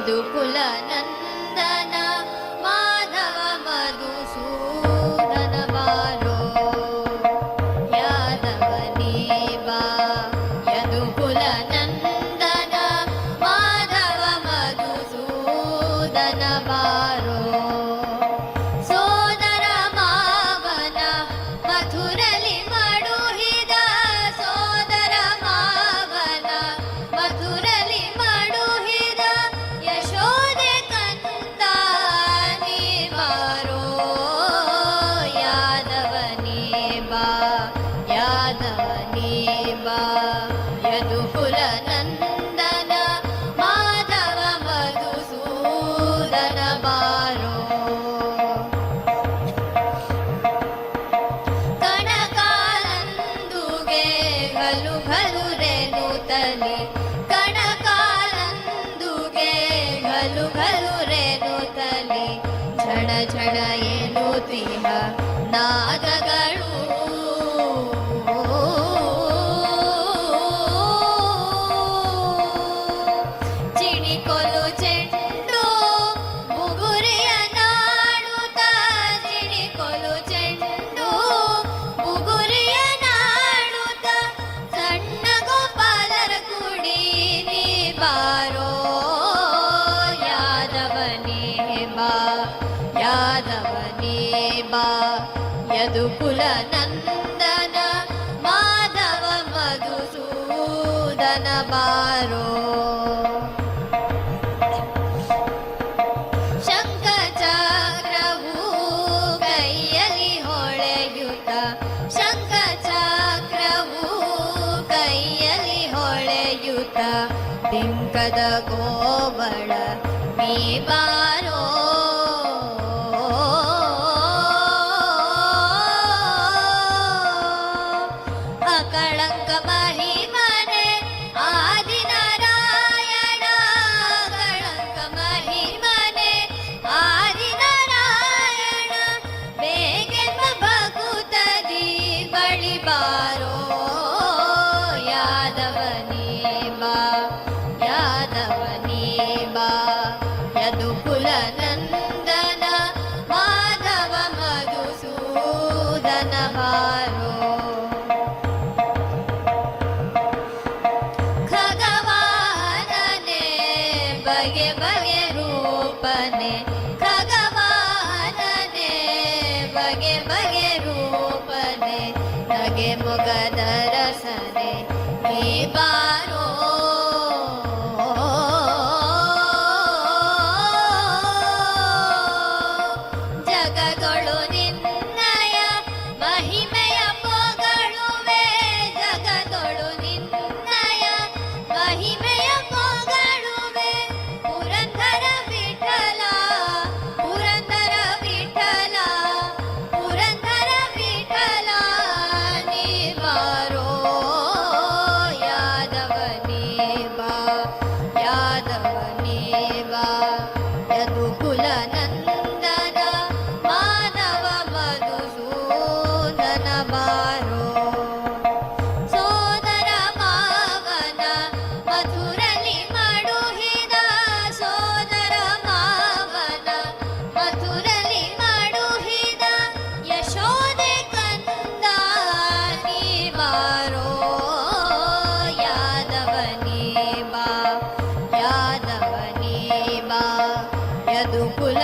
ಯದುಕುಲ ನಂದನ ಮಾಧವ ಮಧುಸೂದನ ಬಾರೋ ಯಾದವನೇ ಬಾ ಯದುಕುಲ ನಂದನ ಮಾಧವ ಮಧುಸೂದನ ಬಾರೋ ಸೋದರ ಮಾವನ ಮಥುರಲಿ ಮಡುಹಿದ ಸೋದರ ಮಾವನ ಮಥುರಲಿ ಮಡುಹಿದ ಯಶೋದೆ ಕಂದ ನೀ ಬಾರೋ ಯಾದವನೇ ಬಾ ಯಾದವನೇ ಬಾ ಯದುಕುಲ ನಂದನ ಮಾಧವ ಮಧುಸೂದನ ಬಾರೋ ಕಣಕಾಲಂದುಗೆ ಘಲು ಘಲು ರೇನುತ್ತಲಿ ಕಣಕಾಲಂದುಗೆ ಘಲು ಘಲು ರೇನುತ್ತಲಿ ಝಣ ಝಣ ಎನ್ನುತ್ತಿಹ ನಾದಗಳು ಚಿಣಿಕೊಲು ಚೆಂಡು ಬುಗುರಿಯ ನಾಡುತ್ತ ಚಿಣಿಕೊಲು ಚೆಂಡು ಬುಗುರಿಯ ನಾಡುತ್ತ ಸಣ್ಣ ಗೋಪಾಲರ ಕುಡಿ ನೀ ಬಾರೋ ಯಾದವನೇ ಬಾ ಯಾದವನೇ ಬಾ ಯದುಕುಲ ನಂದನ ಮಾಧವ ಮಧುಸೂದನ ಬಾರೋ ಶಂಖ ಚಕ್ರವು ಕೈಯಲ್ಲಿ ಹೊಳೆಯುತ್ತ ಶಂಖ ಚಕ್ರವು ಕೈಯಲ್ಲಿ ಹೊಳೆಯುತ್ತ ಬಿಂಕದ ಗೋಬಳ ನೀ ಬಾರೋ ಅಕಳಂಕ ಮಹಿಮನೆ ಆದಿನಾರಾಯಣ ಅಕಳಂಕ ಮಹಿಮನೆ ಆದಿನಾರಾಯಣ ಬೇಗೆಂಬ ಭಕುತದಿ ಬಳಿ ಬಾರೋ ಯಾದವನೇ ಬಾ ಯಾದವನೇ ಬಾ ಯದುಕುಲ ನಂದನ ಮಾಧವ ಮಧುಸೂದನ ಬಾರೋ ಖಗವಾಹನನೆ ಬಗೆ ಬಗೆ ರೂಪನೆ ಖಗವಾಹನನೆ ಬಗೆ ಬಗೆ ರೂಪನೆ ನಗೆ ಮೊಗದ ರಸನೆ ನೀ ಬಾರೋ ಜಗದೊಳು ನಿನ್ನಯ ಮಹಿಮೆಯ ಪೊಗಳುವೆ ಜಗದೊಳು ನಿನ್ನಯ ಮಹಿಮೆಯ ಪೊಗಳುವೆ ಪುರಂದರ ವಿಠಲ ಪುರಂದರ ವಿಠಲ ಪುರಂದರ ವಿಠಲ ನೀ ಬಾರೋ ಯಾದವನೇ ಬಾ ಯಾದವನೇ ಬಾ ಯದುಕುಲ ನಂದನ ಮಾಧವ ಮಧುಸೂದನ ಬಾರೋ ಸೋದರ ಮಾವನ ಮಥುರಲಿ ಮಡುಹಿದ ಸೋದರ ಮಾವನ ಮಥುರಲಿ ಮಡುಹಿದ ಯಶೋದೆ ಕಂದ ನೀ ಬಾರೋ ಯಾದವನೇ ಬಾ ಯಾದವನೇ ಬಾ ಯದುಕುಲ